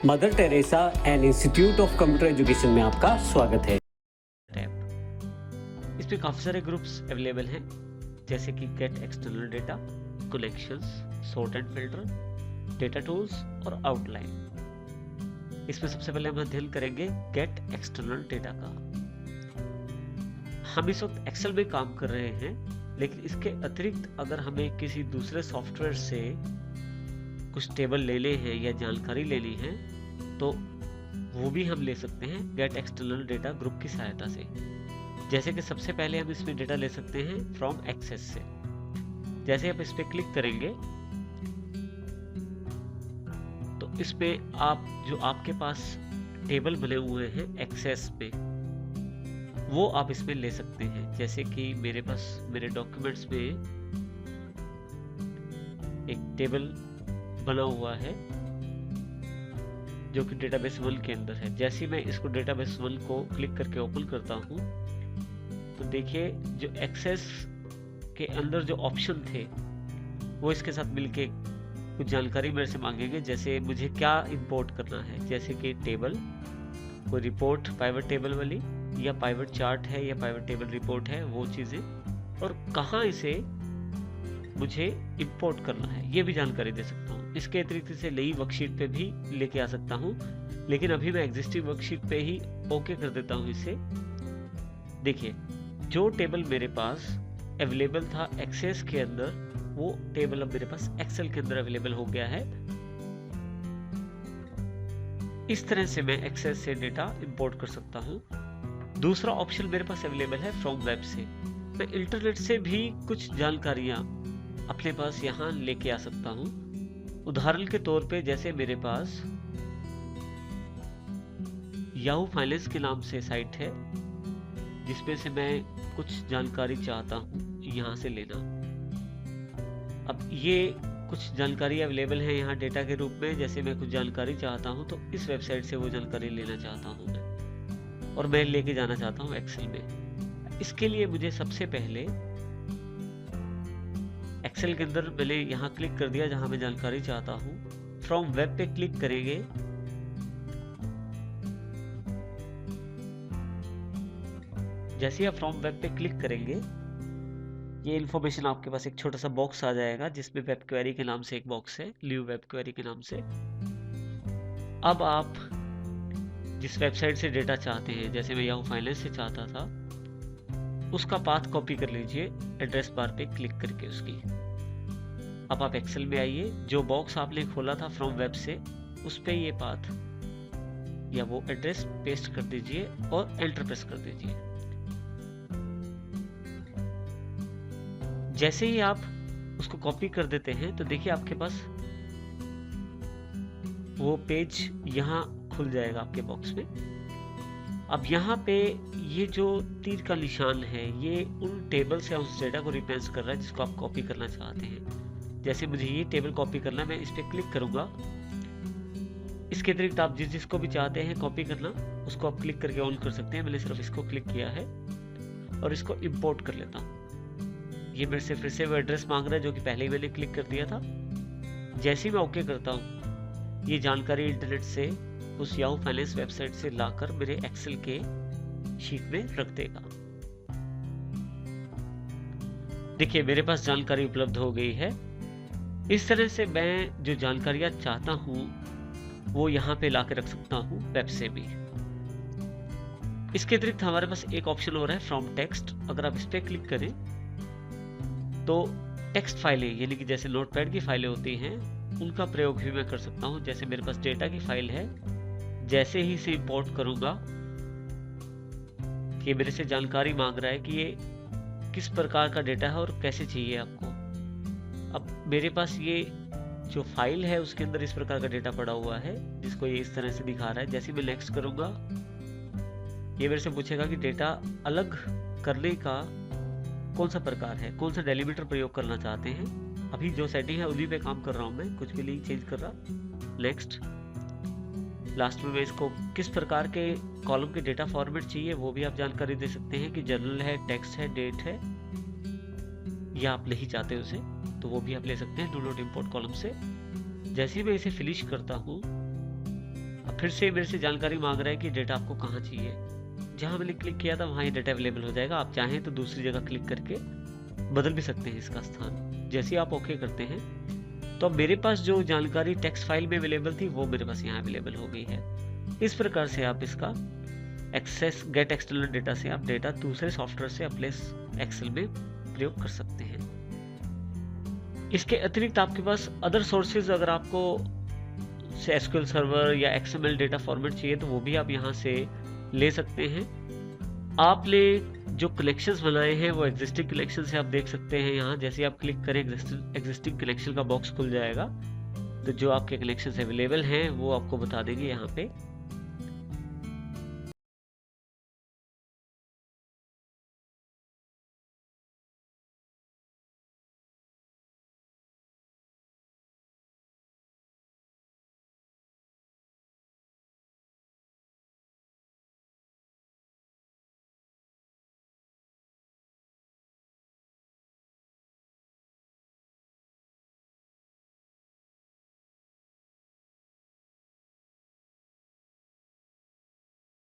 Mother Teresa and institute of computer education में आपका स्वागत है। टैब इसमें काफ़ी सारे ग्रुप्स अवेलेबल हैं, जैसे कि gate external data, collections, sort and filter, data tools और आउटलाइन। इसमें सबसे पहले हम अध्ययन करेंगे गेट एक्सटर्नल डेटा का। हम इस वक्त एक्सेल में काम कर रहे हैं, लेकिन इसके अतिरिक्त अगर हमें किसी दूसरे सॉफ्टवेयर से कुछ टेबल लेने हैं या जानकारी लेनी है तो वो भी हम ले सकते हैं गेट एक्सटर्नल डेटा ग्रुप की सहायता से। जैसे कि सबसे पहले हम इसमें डेटा ले सकते हैं फ्रॉम एक्सेस से। जैसे आप इस पर क्लिक करेंगे तो इसमें आप जो आपके पास टेबल बने हुए हैं एक्सेस में वो आप इसमें ले सकते हैं। जैसे कि मेरे पास मेरे डॉक्यूमेंट्स में एक टेबल बना हुआ है जो कि डेटाबेस 1 के अंदर है। जैसे ही मैं इसको डेटाबेस 1 को क्लिक करके ओपन करता हूं तो देखिए जो एक्सेस के अंदर जो ऑप्शन थे वो इसके साथ मिलके कुछ जानकारी मेरे से मांगेंगे, जैसे मुझे क्या इंपोर्ट करना है, जैसे कि टेबल, कोई रिपोर्ट पाइवट टेबल वाली या पाइवट चार्ट है या पाइवट टेबल रिपोर्ट है, वो चीज़ें, और कहाँ इसे मुझे इंपोर्ट करना है ये भी जानकारी दे सकता हूँ। इसके अतिरिक्त से नई वर्कशीट पे भी लेके आ सकता हूँ, लेकिन अभी मैं एग्जिस्टिंग वर्कशीट पे ही ओके कर देता हूँ इसे। देखिए जो टेबल मेरे पास अवेलेबल था एक्सेस के अंदर वो टेबल अब मेरे पास एक्सेल के अंदर अवेलेबल हो गया है। इस तरह से मैं एक्सेस से डेटा इंपोर्ट कर सकता हूँ। दूसरा ऑप्शन मेरे पास अवेलेबल है फ्रॉम वेब से। मैं इंटरनेट से भी कुछ जानकारियां अपने पास यहाँ लेके आ सकता हूँ। उदाहरण के तौर पे जैसे मेरे पास याहू फाइनेंस के नाम से साइट है जिसमें से मैं कुछ जानकारी चाहता हूँ यहाँ से लेना। अब ये कुछ जानकारी अवेलेबल है यहाँ डेटा के रूप में। जैसे मैं कुछ जानकारी चाहता हूँ तो इस वेबसाइट से वो जानकारी लेना चाहता हूँ मैं, और मैं लेके जाना चाहता हूँ एक्सेल में। इसके लिए मुझे सबसे पहले एक्सेल के अंदर मैंने यहाँ क्लिक कर दिया जहां मैं जानकारी चाहता हूँ। फ्रॉम वेब पे क्लिक करेंगे जैसे ही आप फ्रॉम वेब पे क्लिक करेंगे ये इन्फॉर्मेशन आपके पास एक छोटा सा बॉक्स आ जाएगा जिसमें वेब क्वेरी के नाम से एक बॉक्स है, लीव वेब क्वेरी के नाम से। अब आप जिस वेबसाइट से डेटा चाहते हैं, जैसे मैं याहू फाइनेंस से चाहता था, उसका पाथ कॉपी कर लीजिए एड्रेस बार पे क्लिक करके उसकी। अब आप एक्सेल में आइए, जो बॉक्स आपने खोला था फ्रॉम वेब से उस पे ये पाथ या वो एड्रेस पेस्ट कर दीजिए और एंटर प्रेस कर दीजिए। जैसे ही आप उसको कॉपी कर देते हैं तो देखिए आपके पास वो पेज यहाँ खुल जाएगा आपके बॉक्स में। अब यहाँ पे ये जो तीर का निशान है ये उन टेबल से उस डेटा को रिप्रेजेंट कर रहा है जिसको आप कॉपी करना चाहते हैं। जैसे मुझे ये टेबल कॉपी करना है, मैं इस पर क्लिक करूंगा। इसके अतिरिक्त आप जिसको भी चाहते हैं कॉपी करना उसको आप क्लिक करके ऑन कर सकते हैं। मैंने सिर्फ इसको क्लिक किया है और इसको इंपोर्ट कर लेता हूँ। ये मेरे से फिर से वो एड्रेस मांग रहा है जो कि पहले ही मैंने क्लिक कर दिया था। जैसे ही मैं ओके करता हूँ ये जानकारी इंटरनेट से उस याहू फाइनेंस वेबसाइट से लाकर मेरे एक्सेल के शीट में रख देगा। देखिए मेरे पास जानकारी उपलब्ध हो गई है। इस तरह से मैं जो जानकारियां चाहता हूं वो यहाँ पे लाकर रख सकता हूं वेब से भी। इसके अतिरिक्त हमारे पास एक ऑप्शन और है फ्रॉम टेक्स्ट। अगर आप इस पे क्लिक करें तो टेक्स्ट फाइलें यानी कि जैसे नोटपैड की फाइलें होती हैं उनका प्रयोग भी मैं कर सकता हूं। जैसे मेरे पास डेटा की फाइल है, जैसे ही इसे इंपोर्ट करूंगा कि मेरे से जानकारी मांग रहा है कि ये किस प्रकार का डेटा है और कैसे चाहिए आपको। अब मेरे पास ये जो फाइल है उसके अंदर इस प्रकार का डेटा पड़ा हुआ है जिसको ये इस तरह से दिखा रहा है। जैसे मैं नेक्स्ट करूंगा ये मेरे से पूछेगा कि डेटा अलग करने का कौन सा प्रकार है, कौन सा डेलीमीटर प्रयोग करना चाहते हैं। अभी जो सेटिंग है उन्हीं पे काम कर रहा हूं मैं, कुछ भी नहीं चेंज कर रहा। नेक्स्ट। लास्ट में मैं इसको किस प्रकार के कॉलम के डेटा फॉर्मेट चाहिए वो भी आप जानकारी दे सकते हैं कि जर्नल है, टेक्स्ट है, डेट है, या आप नहीं चाहते उसे तो वो भी आप ले सकते हैं डू नॉट इंपोर्ट कॉलम से। जैसे ही मैं इसे फिनिश करता हूँ फिर से मेरे से जानकारी मांग रहा है कि डेटा आपको कहाँ चाहिए। जहाँ मैंने क्लिक किया था वहाँ ये डेटा अवेलेबल हो जाएगा। आप चाहें तो दूसरी जगह क्लिक करके बदल भी सकते हैं इसका स्थान। जैसे ही आप ओके करते हैं तो अब मेरे पास जो जानकारी टेक्स्ट फाइल में अवेलेबल थी वो मेरे पास यहाँ अवेलेबल हो गई है। इस प्रकार से आप इसका एक्सेस गेट एक्सटर्नल डेटा से आप डेटा दूसरे सॉफ्टवेयर से अपने एक्सेल में प्रयोग कर सकते हैं। इसके अतिरिक्त आपके पास अदर सोर्सेज अगर आपको एसक्यूएल सर्वर या एक्सएमएल डेटा फॉर्मेट चाहिए तो वो भी आप यहाँ से ले सकते हैं। आपने जो कनेक्शंस बनाए हैं वो एग्जिस्टिंग कनेक्शन से आप देख सकते हैं। यहाँ जैसे आप क्लिक करें एग्जिस्टिंग कनेक्शन का बॉक्स खुल जाएगा, तो जो आपके कनेक्शंस अवेलेबल हैं वो आपको बता देंगे यहाँ पे।